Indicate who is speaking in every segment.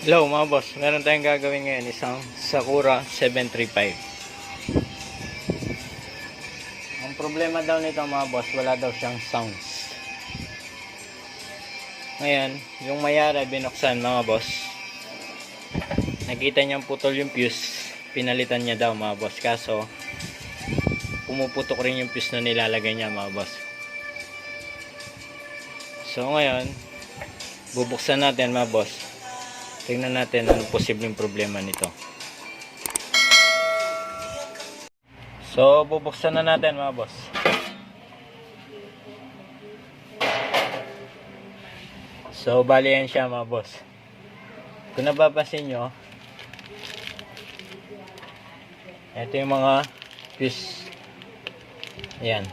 Speaker 1: Hello mga boss, meron tayong gagawin ngayon isang Sakura 735. Ang problema daw nito mga boss, wala daw siyang sounds. Ngayon, yung mayari binuksan mga boss, nakita niyang putol yung fuse, pinalitan niya daw mga boss. Kaso pumuputok rin yung fuse na nilalagay niya mga boss. So ngayon, bubuksan natin mga boss. Tingnan natin anong posibleng problema nito. So, bubuksan na natin mga boss. So, bali yan siya mga boss. Kung napapansin nyo, ito yung mga fuse. Ayan.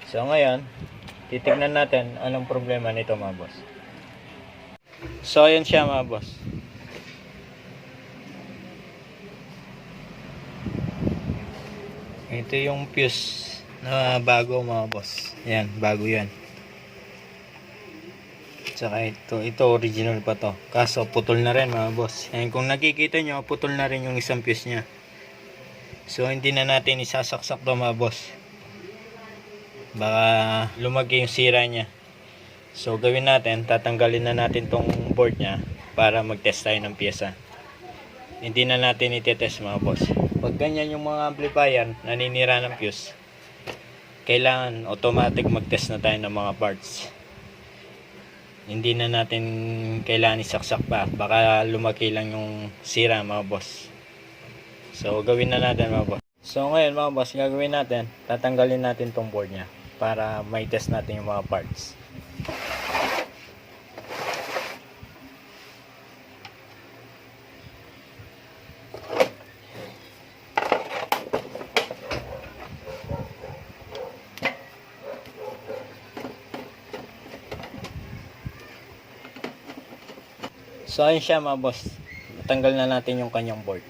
Speaker 1: So, ngayon, titignan natin anong problema nito mga boss. So, ayan siya mga boss. Ito yung fuse na bago mga boss. Ayan, bago yan. Tsaka ito original pa to. Kaso putol na rin mga boss. Ayan, kung nakikita nyo, putol na rin yung isang fuse nya. So, hindi na natin isasaksak to mga boss. Baka lumaki yung sira nya. So, gawin natin, tatanggalin na natin tong board nya para mag-test tayo ng pyesa. Hindi na natin itetest mga boss. Pag ganyan yung mga amplifier, naninira ng fuse, kailangan automatic mag-test na tayo ng mga parts. Hindi na natin kailangan isaksak pa. Baka lumaki lang yung sira mga boss. So, gawin na natin mga boss. So, ngayon mga boss, gagawin natin, tatanggalin natin tong board nya para may test natin yung mga parts. So, ayun siya mga boss. Natanggal na natin yung kanyang board.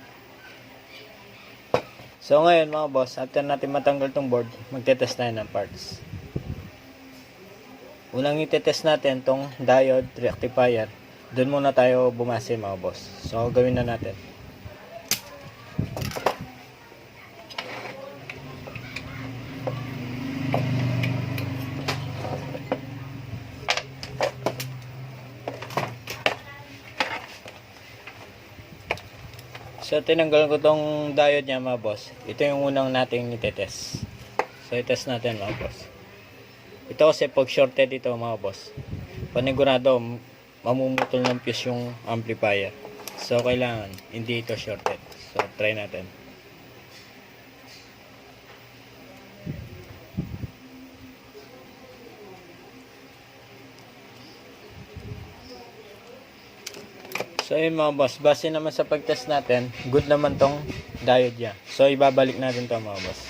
Speaker 1: So, ngayon mga boss, after natin matanggal tong board, magtetest tayo ng parts. Unang itetest natin tong diode rectifier. Doon muna tayo bumase mga boss. So, gawin na natin. So, tinanggal ko tong diode niya mga boss. Ito yung unang nating itetest. So, itest natin mga boss. Ito kasi pag shorted ito mga boss, panigurado mamumutol ng fuse yung amplifier. So, kailangan hindi ito shorted. So, try natin. So yun mga boss, base naman sa pagtest natin, good naman tong diode niya. So ibabalik natin to mga boss.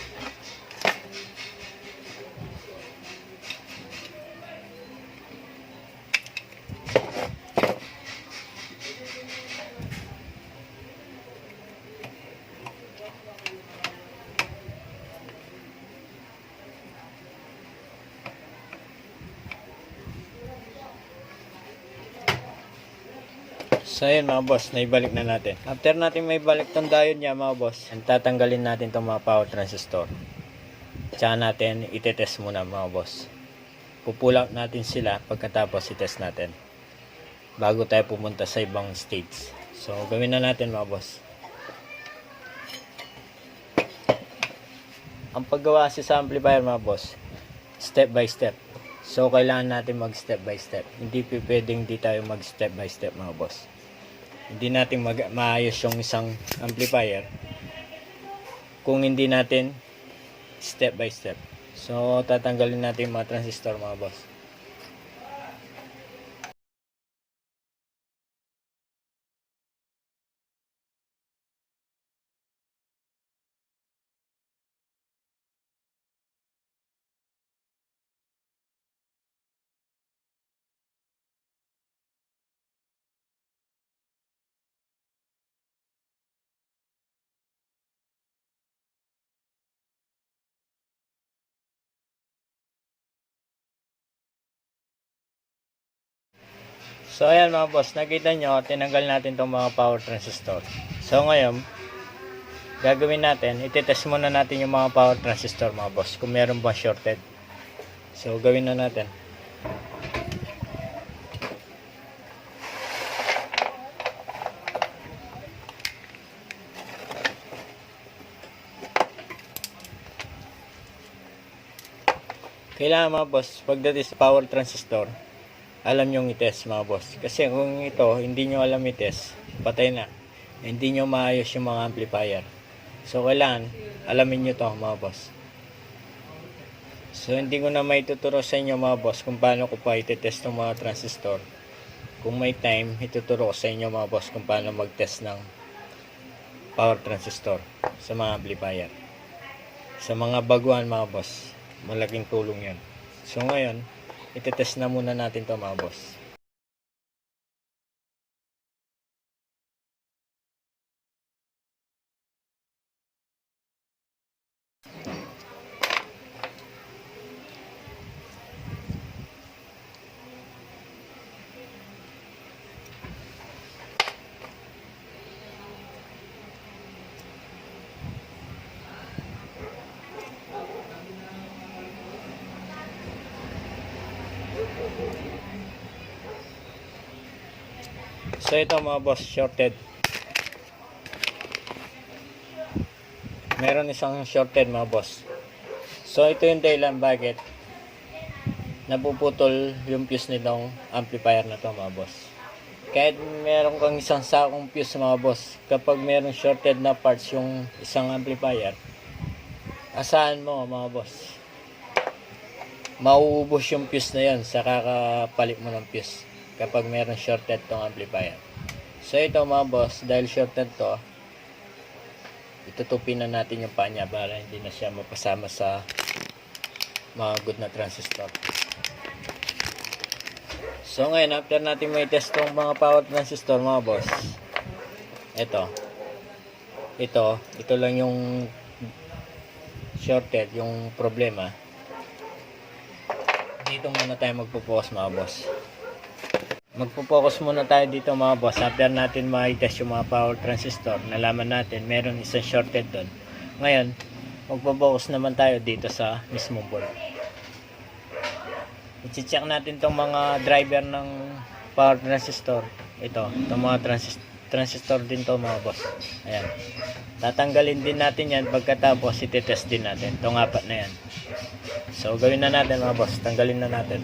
Speaker 1: So yun mga boss, naibalik na natin. After natin may balik tong diode niya mga boss, tatanggalin natin tong mga power transistor. Tsaka natin itetest muna mga boss. Pupull out natin sila pagkatapos itest natin. Bago tayo pumunta sa ibang stage. So gawin na natin mga boss. Ang paggawa kasi sa amplifier mga boss, step by step. So kailangan natin mag step by step. Hindi pwedeng di tayo mag step by step mga boss. Hindi natin maayos yung isang amplifier kung hindi natin step by step. So tatanggalin natin yung mga transistor mga boss. So ayan mga boss, nakita nyo, tinanggal natin itong mga power transistor. So ngayon, gagawin natin, ititest muna natin yung mga power transistor mga boss, kung meron bang shorted. So gawin na natin. Kailangan mga boss, pagdating sa power transistor, alam nyo i-test mga boss. Kasi kung ito, hindi nyo alam i-test, patay na. Hindi nyo maayos yung mga amplifier. So kailangan, alamin nyo to mga boss. So hindi ko na may tuturo sa inyo mga boss kung paano ko pa i-test ng mga transistor. Kung may time, ituturo ko sa inyo mga boss kung paano mag-test ng power transistor sa mga amplifier. Sa mga baguhan mga boss, malaking tulong yan. So ngayon, itetest na muna natin to mga boss. So ito mga boss, shorted. Meron isang shorted mga boss. So ito yung dahilan bakit napuputol yung fuse nitong amplifier na to mga boss. Kahit meron kang isang sakong fuse mga boss, kapag meron shorted na parts yung isang amplifier, asahan mo mga boss, mauubos yung fuse na yan sa kakapalit mo ng fuse kapag meron shorted tong amplifier. So ito mga boss, dahil shorted to, itutupin na natin yung panya para hindi na siya mapasama sa mga good na transistor. So ngayon, after natin may test tong mga power transistor mga boss, ito lang yung shorted, yung problema. Dito muna tayo magpo-focus mga boss. Magpo-focus muna tayo dito mga boss. After natin ma-test yung mga power transistor, nalaman natin meron isang shorted doon. Ngayon, magpo-focus naman tayo dito sa mismong board. I-check natin tong mga driver ng power transistor. Itong mga transistor din to mga boss. Ayan. Tatanggalin din natin yan, pagkatapos iti-test din natin itong apat na yan. So gawin na natin mga boss, tanggalin na natin.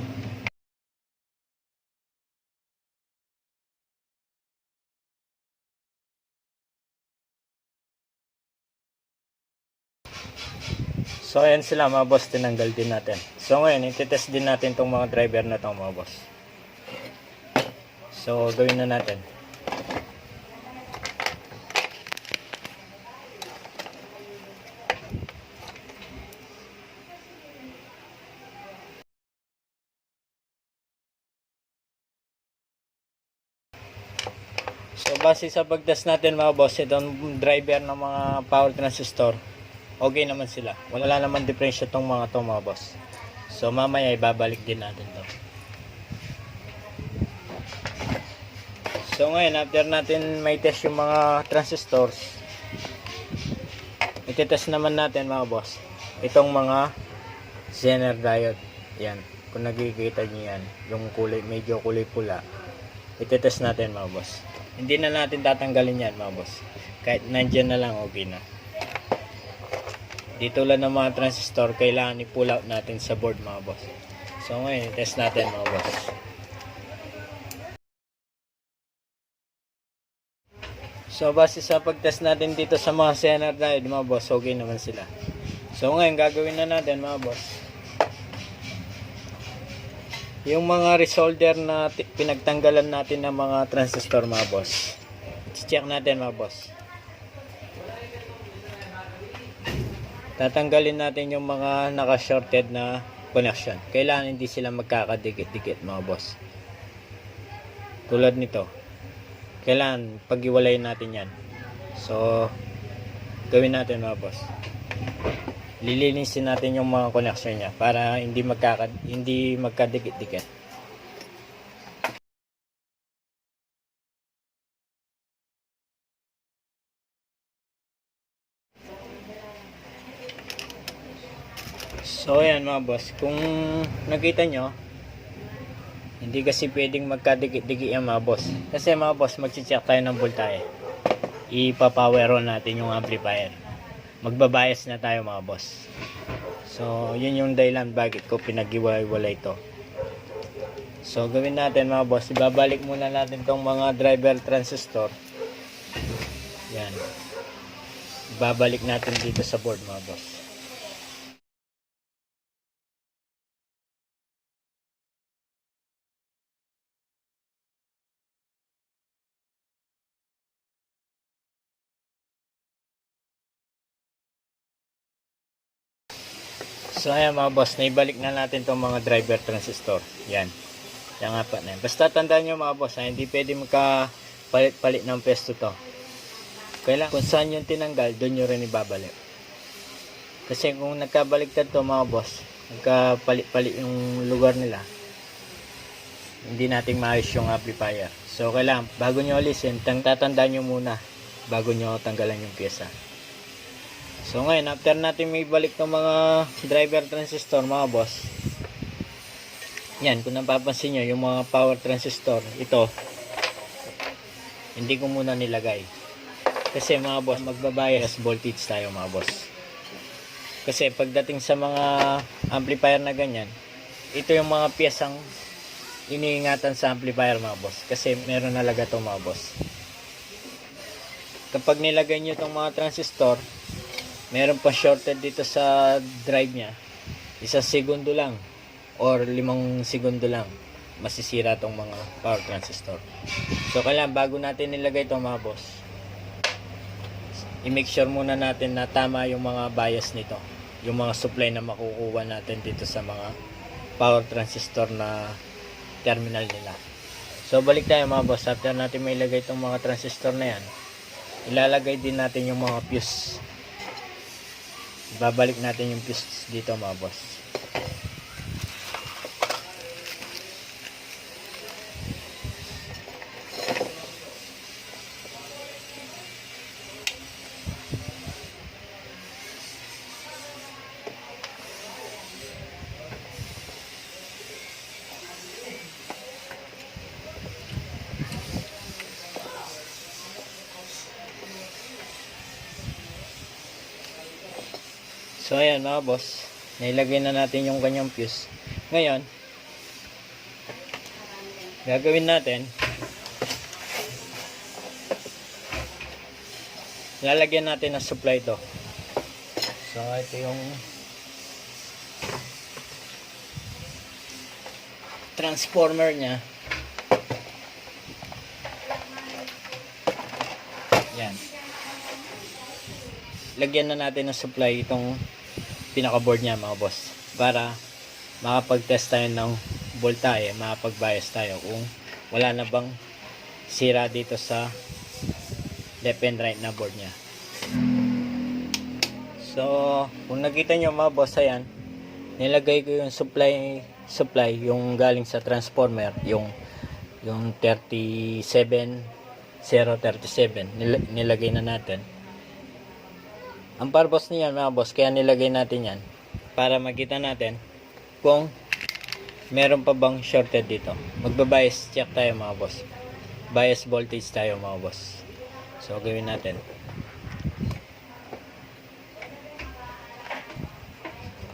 Speaker 1: So ayan sila mga boss, tinanggal din natin. So ngayon, iti-test din natin itong mga driver na itong mga boss. So gawin na natin. So base sa pag-test natin mga boss, itong driver ng mga power transistor, okay naman sila. Wala naman diferensya tong mga to mga boss. So mamaya ibabalik din natin to. So ngayon, after natin may test yung mga transistors, iti-test naman natin mga boss itong mga Zener diode. Yan, kung nakikita nyo yan, yung kulay, medyo kulay pula, iti-test natin mga boss. Hindi na natin tatanggalin yan mga boss, kahit nandyan na lang okay na. Dito lang ng mga transistor, kailangan i-pull out natin sa board mga boss. So ngayon, test natin mga boss. So base sa pag-test natin dito sa mga Zener diode mga boss, okay naman sila. So ngayon, gagawin na natin mga boss, yung mga resolder na pinagtanggalan natin ng mga transistor mga boss. I-check natin mga boss. Tatanggalin natin yung mga naka-shorted na connection. Kailangan hindi sila magkakadikit-dikit mga boss. Tulad nito. Kailangan pag-iwalayin natin yan. So, gawin natin mga boss. Lilinisin natin yung mga connection niya para hindi magkadikit-dikit. So ayan mga boss, kung nakita nyo, hindi kasi pwedeng magkadikit-dikit yan mga boss. Kasi mga boss, mag-check tayo ng voltahe. Ipapower on natin yung amplifier. Magbabias na tayo mga boss. So yun yung dahilan bakit ko pinag-iwalay ito. So gawin natin mga boss, ibabalik muna natin tong mga driver transistor. Yan. Ibabalik natin dito sa board mga boss. So ayan mga boss, naibalik na natin itong mga driver transistor. Yan. Yung apat na yan. Basta tandaan nyo mga boss, hindi pwede magkapalit-palit ng pesto to. Kailangan kung saan yung tinanggal, doon nyo rin ibabalik. Kasi kung nagkabaliktad to mga boss, nagkapalit-palit yung lugar nila, hindi natin maayos yung amplifier. So kailangan, bago nyo alisin, tatandaan nyo muna bago nyo tanggalan yung pyesa. So ngayon, after natin may balik ng mga driver transistor mga boss, yan, kung napapansin nyo, yung mga power transistor, ito, hindi ko muna nilagay. Kasi mga boss, magbabias voltage tayo mga boss. Kasi pagdating sa mga amplifier na ganyan, ito yung mga piyesang iniingatan sa amplifier mga boss. Kasi meron nalaga ito mga boss. Kapag nilagay nyo itong mga transistor, meron pa shorted dito sa drive niya, 1 segundo lang or 5 segundo lang masisira tong mga power transistor. So kailangan bago natin nilagay ito mga boss, i-make sure muna natin na tama yung mga bias nito, yung mga supply na makukuha natin dito sa mga power transistor na terminal nila. So balik tayo mga boss, after natin may ilagay itong mga transistor na yan, ilalagay din natin yung mga fuse. Babalik natin yung fuse dito mga boss. So ayan mga boss, nailagay na natin yung kanyang fuse. Ngayon, gagawin natin, lalagyan natin ng supply to. So ito yung transformer nya. Yan. Lagyan na natin ng supply itong pinaka-board niya mga boss, para makapag-test tayo ng voltahe, makapag-bias tayo kung wala na bang sira dito sa left and right na board niya. So kung nakita nyo mga boss, ayan, nilagay ko yung supply yung galing sa transformer, yung 37037 nilagay na natin. Ang purpose niyan mga boss, kaya nilagay natin yan para makita natin kung meron pa bang shorted dito. Magbabias check tayo mga boss, bias voltage tayo mga boss. So gawin natin,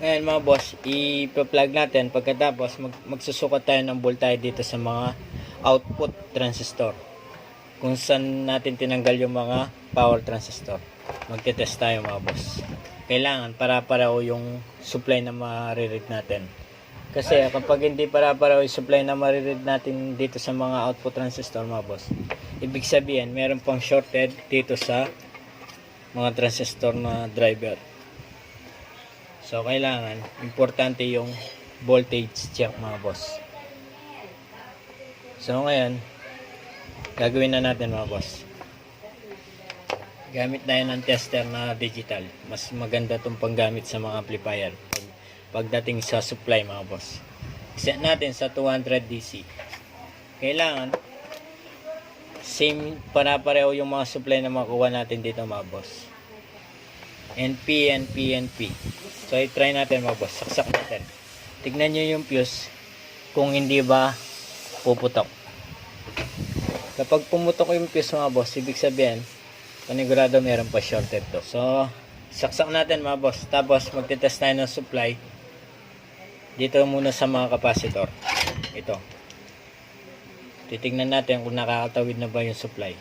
Speaker 1: ngayon mga boss, i-plug natin. Pagkatapos magsusukat tayo ng voltahe dito sa mga output transistor, kung saan natin tinanggal yung mga power transistor. Magte-test tayo mga boss. Kailangan para-pareho yung supply na mariread natin. Kasi kapag hindi para-pareho yung supply na mariread natin dito sa mga output transistor mga boss, ibig sabihin meron pang shorted dito sa mga transistor na driver. So kailangan, importante yung voltage check mga boss. So ngayon, gagawin na natin mga boss. Gamit tayo ng tester na digital. Mas maganda itong panggamit sa mga amplifier pagdating sa supply mga boss. Set natin sa 200 DC. Kailangan same, para-pareho yung mga supply na makuha natin dito mga boss. NP, NP, NP. So, i-try natin mga boss. Saksak natin. Tignan nyo yung fuse kung hindi ba puputok. Kapag pumutok yung fuse mga boss, ibig sabihin, panigurado meron pa shorted to. So, saksak natin mga boss. Tapos, magte-test tayo ng supply. Dito muna sa mga capacitor. Ito. Titignan natin kung nakakatawid na ba yung supply.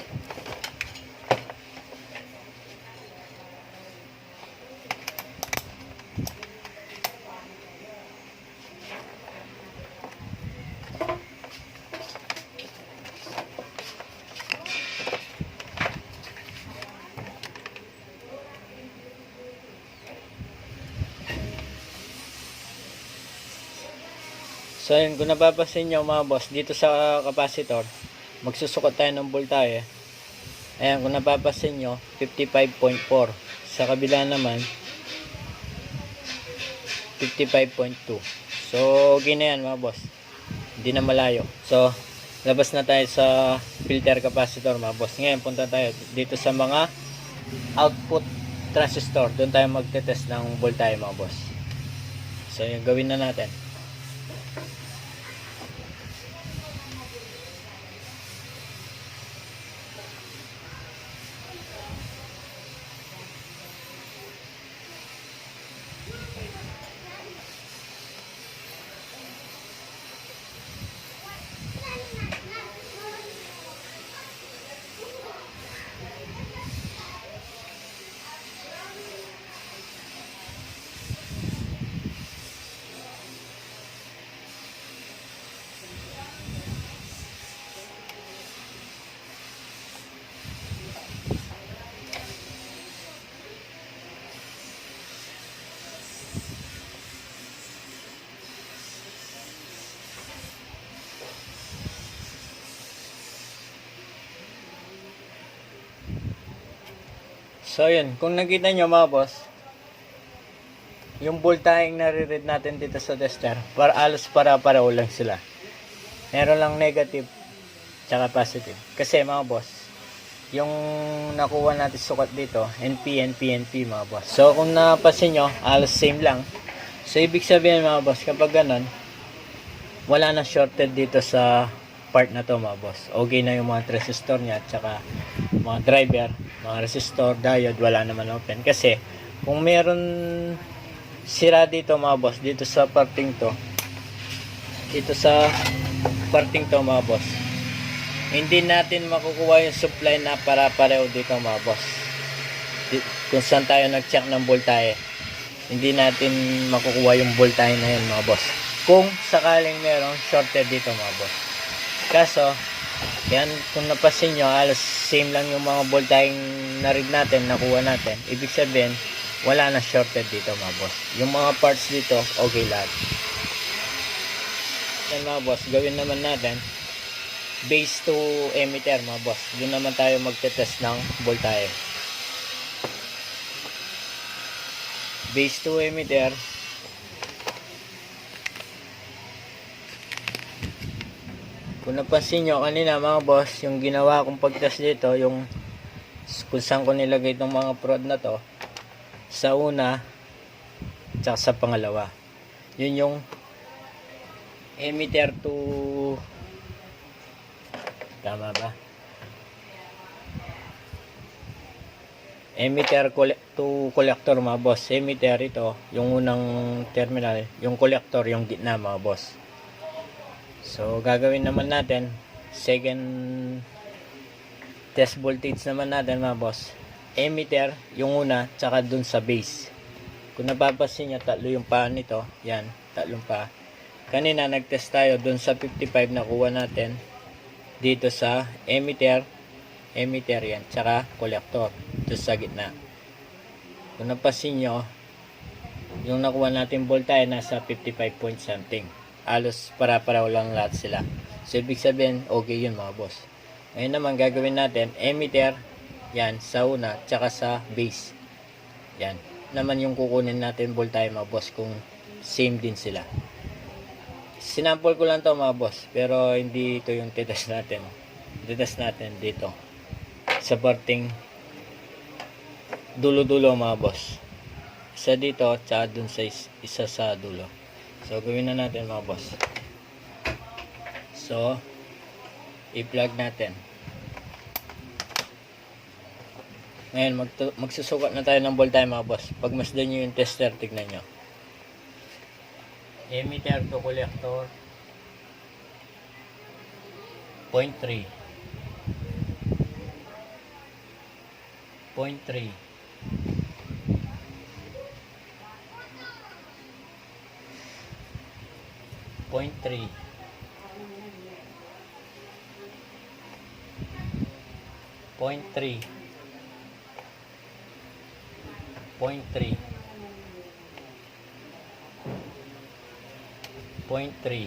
Speaker 1: So yun, kung napapansin nyo mga boss, dito sa capacitor, magsusukot tayo ng voltahe. Ayan, kung napapansin nyo, 55.4. Sa kabila naman, 55.2. So, okay na yan mga boss. Hindi na malayo. So, labas na tayo sa filter capacitor mga boss. Ngayon, punta tayo dito sa mga output transistor. Doon tayo magte-test ng voltahe mga boss. So, yun, gawin na natin. So yun, kung nakita nyo mga boss, yung voltaheng nare-read natin dito sa tester, alos para-pareho lang sila. Meron lang negative tsaka positive. Kasi mga boss, yung nakuha natin sukat dito, NP, NP, NP mga boss. So kung napansin nyo, alos same lang. So ibig sabihin mga boss, kapag ganun, wala na shorted dito sa part na to mga boss. Okay na yung mga resistor nya, tsaka mga driver, mga resistor, diode, wala naman open. Kasi kung meron sira dito mga boss, dito sa parting to, mga boss, hindi natin makukuha yung supply na para-pareho dito mga boss. Kung saan tayo nag-check ng voltahe, hindi natin makukuha yung voltahe na yun mga boss, kung sakaling merong shorted dito mga boss. Kaso yan, kung napasin nyo, alas same lang yung mga voltaheng na-read natin, nakuha natin. Ibig sabihin, wala na shorted dito mga boss. Yung mga parts dito, okay lahat. Yan mga boss, gawin naman natin base to emitter mga boss. Doon naman tayo magte-test ng voltahe. Base to emitter. Kung napansin nyo kanina mga boss, yung ginawa kong pag-test dito, yung kung saan ko nilagay itong mga prod na to, sa una tsaka sa pangalawa, yun yung emitter to, tama ba? Emitter to collector mga boss. Emitter ito, yung unang terminal, yung collector yung gitna mga boss. So gagawin naman natin second test voltage naman natin mga boss. Emitter yung una, tsaka dun sa base. Kung napapansin nyo, tatlo yung paa nito. Yan, tatlong paa. Kanina nagtest tayo dun sa 55 na kuha natin dito sa emitter yan, tsaka collector dun sa gitna. Kung napansin nyo, yung nakuha natin voltahe nasa 55 point something. Halos para-paraw lang lahat sila. So ibig sabihin, okay yun mga boss. Ngayon naman gagawin natin, emitter yan sa una, tsaka sa base. Yan naman yung kukunin natin voltahe mga boss, kung same din sila. Sinample ko lang to mga boss, pero hindi ito yung titest natin. Titest natin dito sa parting dulo-dulo mga boss. Isa dito, tsaka dun sa isa sa dulo. So, gawin na natin mga boss. So, i-plug natin. Ngayon, magsusukat na tayo ng voltage mga boss. Pag masdan nyo yung tester, tignan nyo. Emitter to collector 0.3 0.3 0.3 0.3 0.3 0.3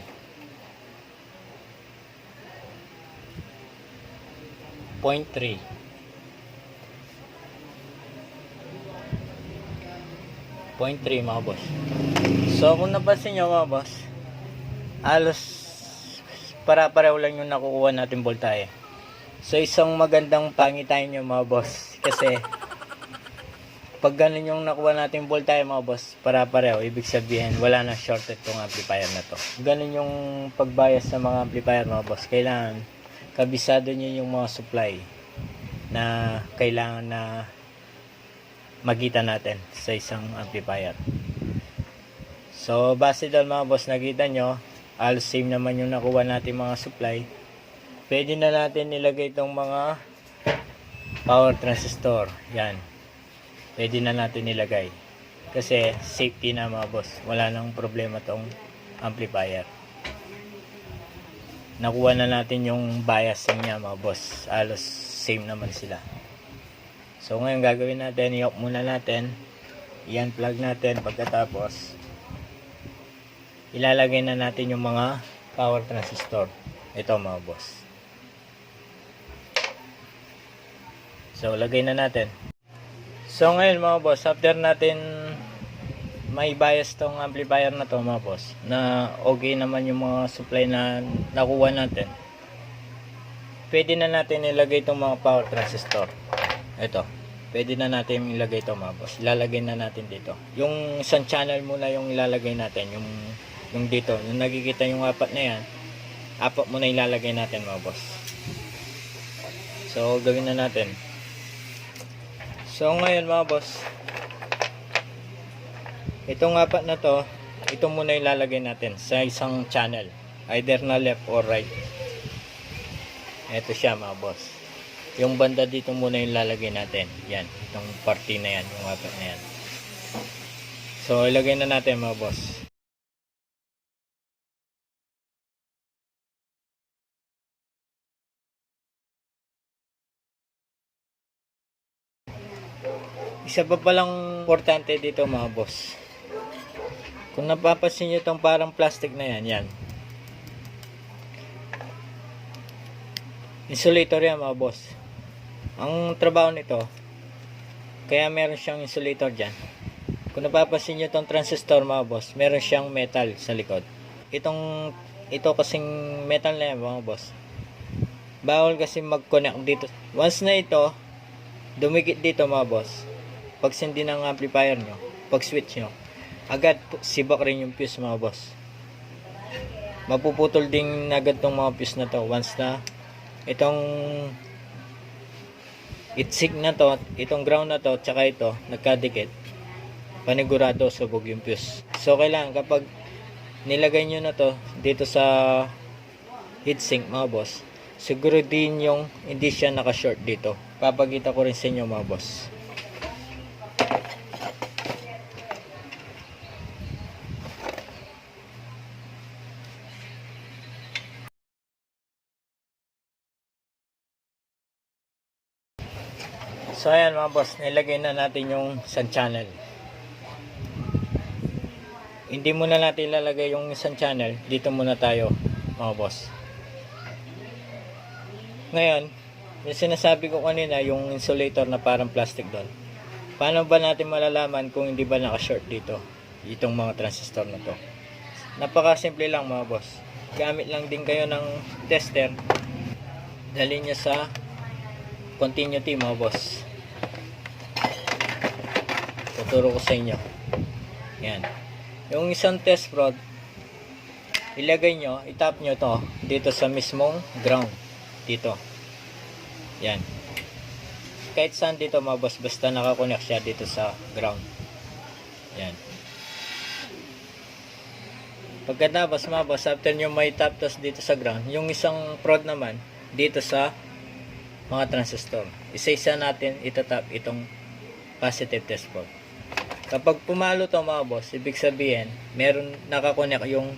Speaker 1: 0.3 0.3 mga boss. So kung napansin nyo mga boss, halos para-pareho lang yung nakukuha natin voltahe. So isang magandang pangitain nyo mga boss, kasi pag ganun yung nakuha natin voltahe mga boss, para-pareho, ibig sabihin wala na shorted tong amplifier na to. Ganun yung pagbias sa mga amplifier mga boss. Kailangan kabisado nyo yung mga supply na kailangan na magita natin sa isang amplifier. So base doon mga boss, nakita nyo all same naman yung nakuha natin mga supply. Pwede na natin nilagay itong mga power transistor. Yan, pwede na natin nilagay kasi safety na mga boss, wala nang problema tong amplifier. Nakuha na natin yung biasing niya mga boss, halos same naman sila. So ngayon gagawin natin, i-off muna natin, i-unplug natin, pagkatapos ilalagay na natin yung mga power transistor. Ito mga boss. So lagay na natin. So ngayon mga boss, after natin may bias tong amplifier na to mga boss, na okay naman yung mga supply na nakuha natin, pwede na natin ilagay itong mga power transistor. Ito, pwede na natin ilagay ito mga boss. Ilalagay na natin dito. Yung isang channel muna yung ilalagay natin, yung dito, yung nakikita yung apat na yan, apat muna ilalagay natin mga boss. So gawin na natin. So ngayon mga boss, itong apat na to, ito muna ilalagay natin sa isang channel, either na left or right. Ito siya mga boss. Yung banda dito muna yung ilalagay natin. Yan, itong party na yan, yung apat na yan. So ilagay na natin mga boss. Isa pa palang importante dito mga boss, kung napapansin nyo itong parang plastic na yan, yan insulator yan mga boss. Ang trabaho nito, kaya meron siyang insulator dyan, kung napapansin nyo itong transistor mga boss, meron siyang metal sa likod. Ito kasing metal na yan mga boss, bawal kasi mag-connect dito. Once na ito dumikit dito mga boss, pag sindi ng amplifier nyo, pag switch nyo, agad sibak rin yung fuse mga boss. Mapuputol din agad tong mga fuse na to once na itong heatsink na to, itong ground na to, tsaka ito nagkadikit, panigurado subog yung fuse. So kailangan kapag nilagay nyo na to dito sa heatsink mga boss, siguro din yung hindi siya naka-short dito. Papakita ko rin sa inyo mga boss. So ayan mga boss, nilagay na natin yung isang channel. Hindi muna natin ilalagay yung isang channel, dito muna tayo mga boss. Ngayon, yung sinasabi ko kanina, yung insulator na parang plastic doon, paano ba natin malalaman kung hindi ba naka-short dito itong mga transistor na to? Napaka-simple lang mga boss. Gamit lang din kayo ng tester, dalhin nyo sa continuity mga boss. Turo ko sa inyo. Yan. Yung isang test rod, ilagay nyo, itap nyo to dito sa mismong ground. Dito. Yan. Kahit saan dito mga boss, basta nakakonect siya dito sa ground. Yan. Pagkatapos mga boss, after nyo may tap test dito sa ground, yung isang prod naman dito sa mga transistor. Isa-isa natin itatap itong positive test prod. Kapag pumalo to mga boss, ibig sabihin meron nakakonect yung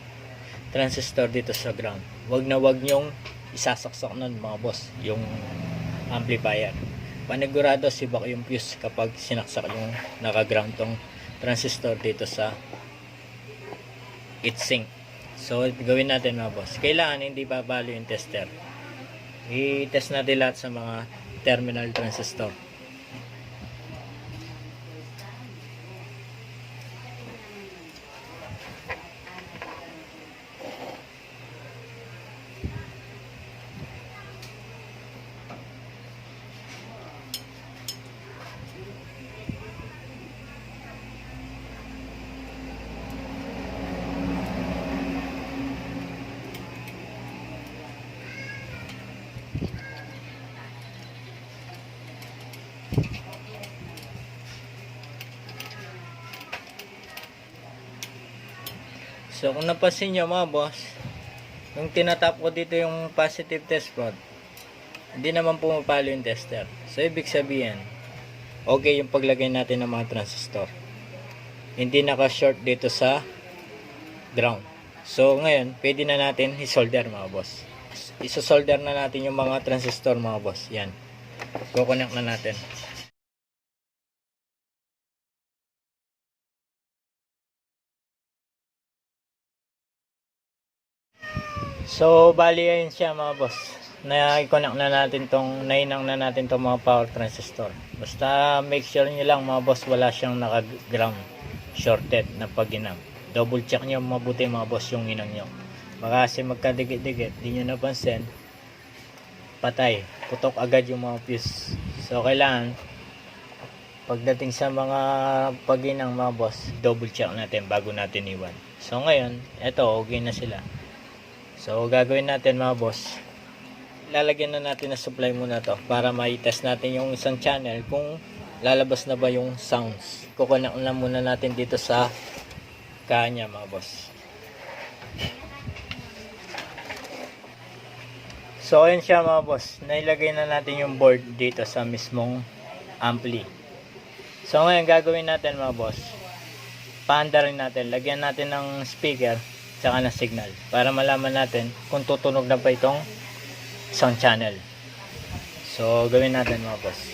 Speaker 1: transistor dito sa ground. Wag na wag nyong isasaksak nun mga boss yung amplifier. Panigurado sibak yung fuse kapag sinaksak yung naka-ground tong transistor dito sa heatsink. So gawin natin mga boss, kailangan hindi babalo yung tester. I-test natin lahat sa mga terminal transistor. So kung napansin nyo mga boss, yung tinatap ko dito yung positive test rod, hindi naman pumapalo yung tester. So ibig sabihin, okay yung paglagay natin ng mga transistor. Hindi naka-short dito sa ground. So ngayon, pwede na natin i-solder mga boss. Iso-solder na natin yung mga transistor mga boss. Yan. Kukonek na natin. So, bali ayun siya mga boss. Na-connect na natin tong, nainang na natin tong mga power transistor. Basta make sure nyo lang mga boss, wala siyang naka-ground shorted na pag-inang. Double check nyo mabuti mga boss yung inang nyo. Baka kasi magkadikit-dikit, di nyo napansin, patay. Putok agad yung mga fuse. So, kailangan pagdating sa mga pag-inang mga boss, double check natin bago natin iwan. So, ngayon, eto, okay na sila. So, gagawin natin mga boss, lalagyan na natin na supply muna to para mai-test natin yung isang channel kung lalabas na ba yung sounds. Kukonek na muna natin dito sa kanya mga boss. So, ayun siya mga boss. Nailagay na natin yung board dito sa mismong ampli. So, ngayon gagawin natin mga boss, paanda rin natin. Lagyan natin ng speaker tsaka ng signal para malaman natin kung tutunog na ba itong sound channel. So gawin natin mga boss.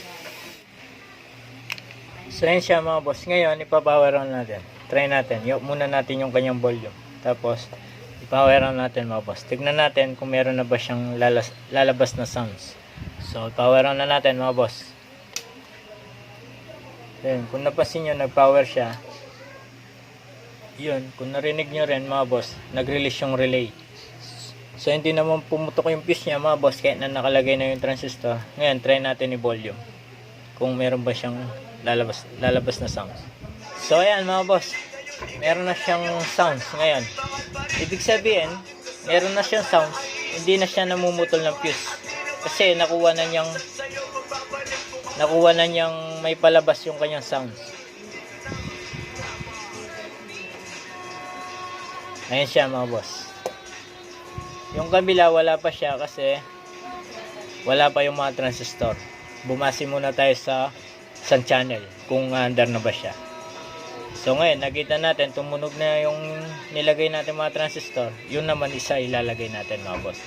Speaker 1: So yun siya mga boss. Ngayon ipa-power on natin. Try natin. Muna natin yung kanyang volume. Tapos i-power on natin mga boss. Tignan natin kung meron na ba siyang lalabas na sounds. So power on na natin mga boss. Then kung napansin nyo nag-power siya, yun, kung narinig nyo rin mga boss, nag-release yung relay. So hindi naman pumutok yung fuse niya mga boss kahit na nakalagay na yung transistor. Ngayon try natin i-volume kung meron ba siyang lalabas na sounds. So ayan mga boss, meron na siyang sounds ngayon. Ibig sabihin meron na siyang sounds, hindi na siya namumutol ng fuse kasi nakuha na niyang may palabas yung kanyang sounds. Ayan siya mga boss. Yung kabila wala pa siya kasi wala pa yung mga transistor. Bumasi muna tayo sa sun channel kung under na ba siya. So ngayon nakita natin tumunog na yung nilagay natin mga transistor. Yun naman isa ilalagay natin mga boss.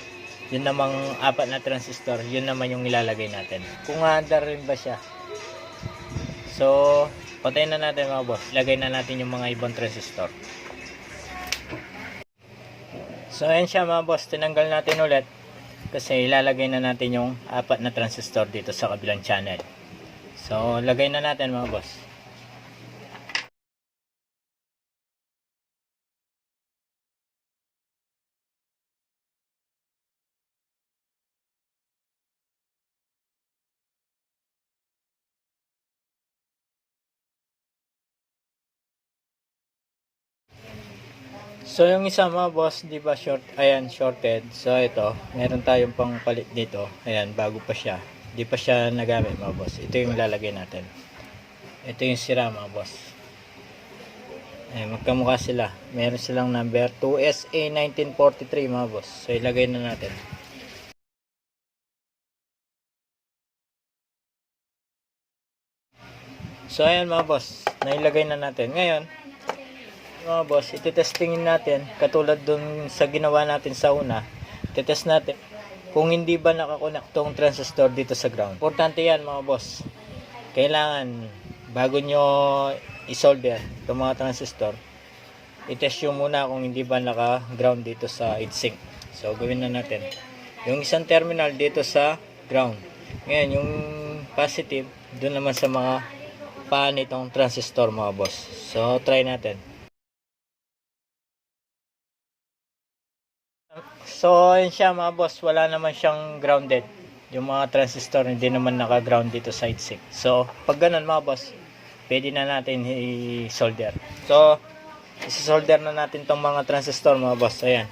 Speaker 1: Yun namang 4 na transistor, yun naman yung ilalagay natin. Kung under rin ba siya. So patayin na natin mga boss. Ilagay na natin yung mga ibang transistor. So ayan siya mga boss, tinanggal natin ulit kasi ilalagay na natin yung 4 na transistor dito sa kabilang channel. So lagay na natin mga boss. So yung isa mga boss, di ba ayan, shorted. So ito, meron tayong pangpalit dito. Ayan, bago pa siya. Di pa siya nagamit mga boss. Ito yung lalagay natin. Ito yung sira mga boss. Ayan, magkamukha sila. Meron silang number 2SA1943 mga boss. So ilagay na natin. So ayan mga boss, nailagay na natin. Ngayon, mga boss, ititestingin natin katulad dun sa ginawa natin sa una. Titest natin kung hindi ba nakakonect tong transistor dito sa ground. Importante yan mga boss. Kailangan bago nyo isolder itong mga transistor, itest nyo muna kung hindi ba naka-ground dito sa heatsink. So gawin na natin. Yung isang terminal dito sa ground. Ngayon, yung positive dun naman sa mga paan itong transistor mga boss. So try natin. So yun siya mga boss, wala naman siyang grounded. Yung mga transistor hindi naman naka-ground dito sa heatsink. So pag ganun mga boss, pwede na natin i-solder. So i-solder na natin tong mga transistor mga boss. Ayan.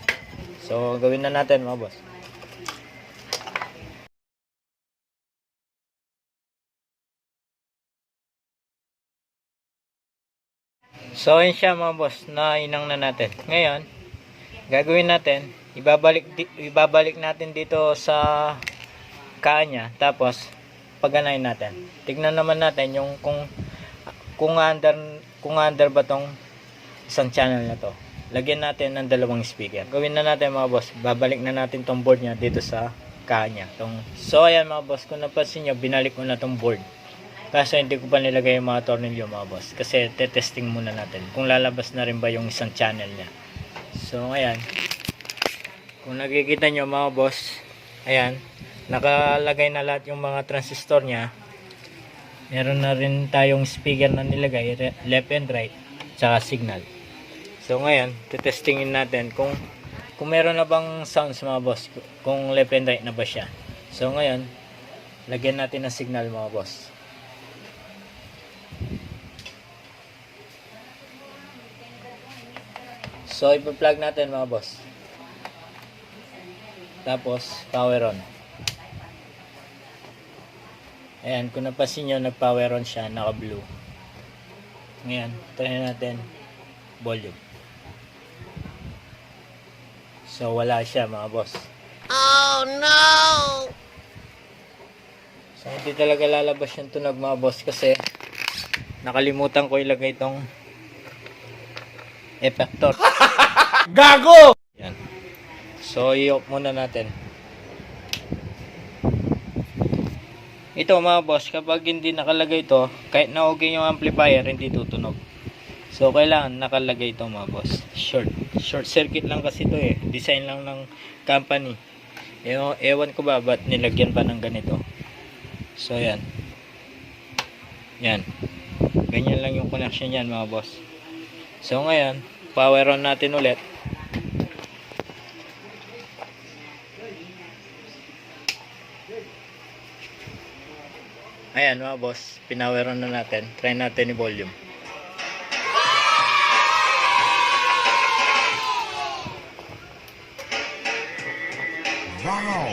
Speaker 1: So gawin na natin mga boss. So yun siya mga boss, na inang na natin. Ngayon, gagawin natin, ibabalik natin dito sa kanya, tapos paganayin natin. Tignan naman natin yung kung under ba tong isang channel na to. Lagyan natin ng dalawang speaker. Gawin na natin mga boss, babalik na natin tong board niya dito sa kanya. So ayan mga boss, kung napansin nyo, binalik ko na tong board. Kaso hindi ko pa nilagay yung mga tornilyo mga boss. Kasi testing muna natin kung lalabas na rin ba yung isang channel niya. So ayan. Kung nakikita nyo mga boss, ayan. Nakalagay na lahat yung mga transistor niya. Meron na rin tayong speaker na nilagay, left and right, tsaka signal. So ngayon, testingin natin kung meron na bang sounds mga boss. Kung left and right na ba siya. So ngayon, lagyan natin ng signal mga boss. So ipa-plug natin mga boss. Tapos power on. Ayan, kung napansin nyo, nag-power on siya, naka-blue. Ngayon, try natin volume. So wala siya mga boss. Oh no! So hindi talaga lalabas yung tunog mga boss kasi nakalimutan ko ilagay itong effector. Gago! Yan. So i-off muna natin. Ito mga boss, kapag hindi nakalagay ito, kahit na okay yung amplifier, hindi tutunog. So kailangan nakalagay ito mga boss. Short circuit lang kasi ito eh. Design lang ng company. Ewan ko ba ba't nilagyan pa ng ganito. So yan. Yan. Ganyan lang yung connection yan mga boss. So ngayon, power on natin ulit. Ayan mga boss, pinower on na natin. Try natin i-volume.
Speaker 2: Wow!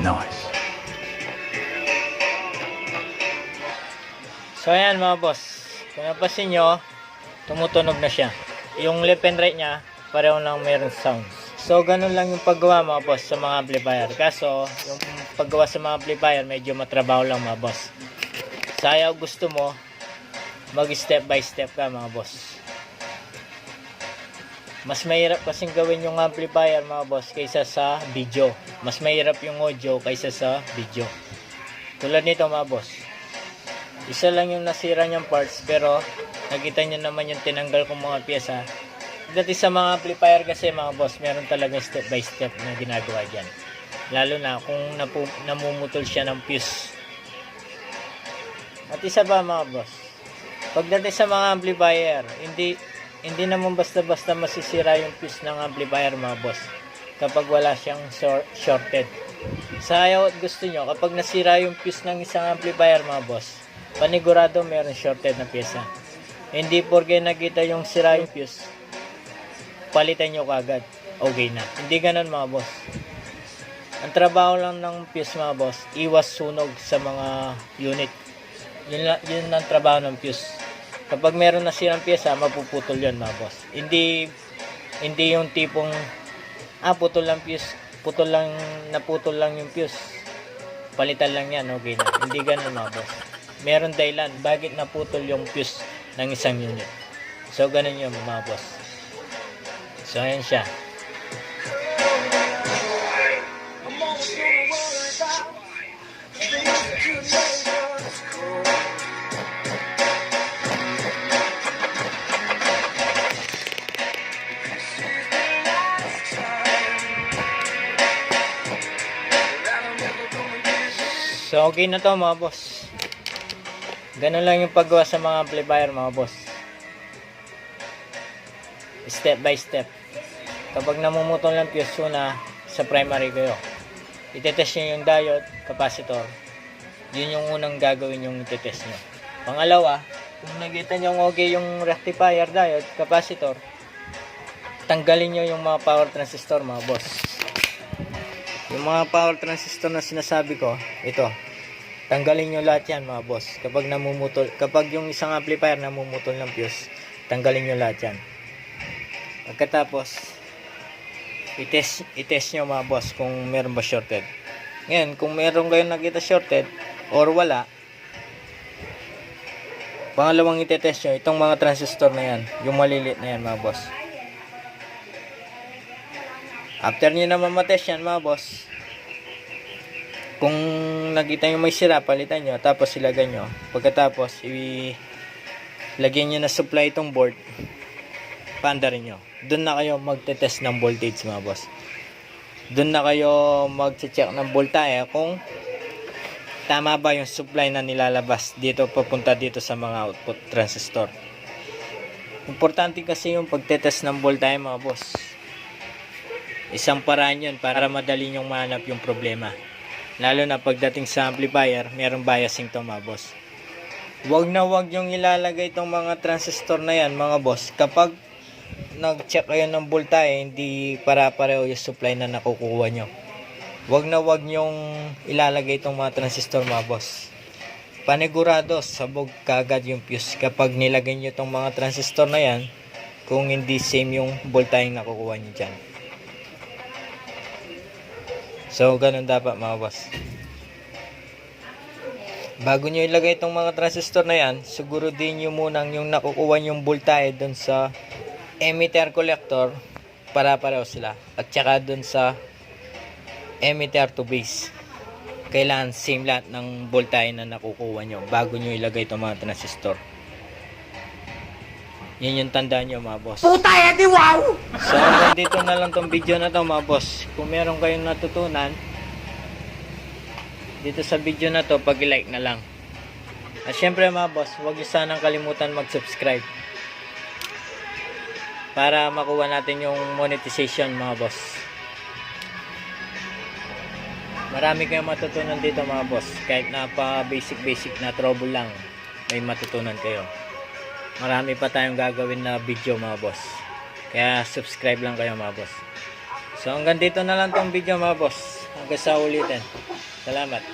Speaker 2: Nice.
Speaker 1: So ayan mga boss, kung napansin nyo, tumutunog na siya. Yung left and right niya, pareho lang mayroong sounds. So ganun lang yung paggawa mga boss sa mga amplifier. Kaso yung paggawa sa mga amplifier medyo matrabaho lang mga boss. Sayaw gusto mo mag step by step ka mga boss. Mas mahirap kasing gawin yung amplifier mga boss kaysa sa video. Mas mahirap yung audio kaysa sa video. Tulad nito mga boss. Isa lang yung nasira niyang parts pero nakita niyo naman yung tinanggal kong mga pyesa. Dati sa mga amplifier kasi mga boss, meron talaga step by step na ginagawa dyan. Lalo na kung namumutol siya ng fuse. At isa ba mga boss, pagdating sa mga amplifier, hindi naman basta-basta masisira yung fuse ng amplifier mga boss. Kapag wala siyang shorted. Sayaw at gusto nyo, kapag nasira yung fuse ng isang amplifier mga boss, panigurado meron shorted na pyesa. Hindi porke nakita yung sira yung fuse, palitan nyo kagad. Okay na. Hindi ganun mga boss. Ang trabaho lang ng fuse mga boss, iwas sunog sa mga unit. Yun ang trabaho ng fuse. Kapag meron na sirang pyesa, mapuputol yun mga boss. Hindi yung tipong putol lang fuse, naputol lang yung fuse. Palitan lang yan, okay na. Hindi ganun mga boss. Meron dahilan bakit naputol yung fuse ng isang unit. So ganun yun mga boss. So ayan siya. So okay na to mga boss. Ganun lang yung paggawa sa mga amplifier mga boss. Step by step. Kapag namumutol ng fuse na sa primary kayo, itetest nyo yung diode, capacitor. Yun yung unang gagawin yung itetest nyo. Pangalawa, kung nakita nyo okay yung rectifier, diode, capacitor, tanggalin nyo yung mga power transistor mga boss. Yung mga power transistor na sinasabi ko, ito. Tanggalin nyo lahat yan mga boss. Kapag yung isang amplifier namumutol ng fuse, tanggalin nyo lahat yan. Pagkatapos, i-test nyo mga boss kung meron ba shorted. Ngayon, kung meron kayong nakita shorted or wala, pangalawang i-test nyo, itong mga transistor na yan, yung maliliit na yan mga boss. After nyo naman matest yan mga boss, kung nakita nyo may sira, palitan nyo, tapos ilagay nyo. Pagkatapos, lagyan nyo na supply itong board, paandarin nyo. Doon na kayo magte-test ng voltage mga boss. Doon na kayo mag-check ng voltahe kung tama ba yung supply na nilalabas dito, papunta dito sa mga output transistor. Importante kasi yung pagte-test ng voltahe mga boss. Isang paraan yun para madali nyong mahanap yung problema. Lalo na pagdating sa amplifier, merong biasing to mga boss. Huwag na huwag yung ilalagay itong mga transistor na yan mga boss. Kapag nag-check kayo ng voltahe, hindi para-pareho yung supply na nakukuha nyo. Huwag na huwag yung ilalagay itong mga transistor mga boss. Panigurado, sabog kagad yung fuse kapag nilagay nyo itong mga transistor na yan, kung hindi same yung voltahe na nakukuha nyo dyan. So, ganun dapat mga boss. Bago nyo ilagay itong mga transistor na yan, siguro din nyo munang yung nakukuha yung voltahe dun sa emitter collector, para pareho sila. At saka dun sa emitter to base. Kailangan same lahat ng voltahe na nakukuha nyo bago nyo ilagay itong mga transistor. Yan yung tandaan nyo mga boss. Puta edi wow! So hanggang dito na lang tong video na to mga boss. Kung meron kayong natutunan dito sa video na to, pag-like na lang. At syempre mga boss, huwag nyo sanang kalimutan mag-subscribe para makuha natin yung monetization mga boss. Marami kayong matutunan dito mga boss. Kahit na pa basic na trouble lang, may matutunan kayo. Marami pa tayong gagawin na video mga boss. Kaya subscribe lang kayo mga boss. So hanggang dito na lang tong video mga boss. Hanggang sa ulitin. Salamat.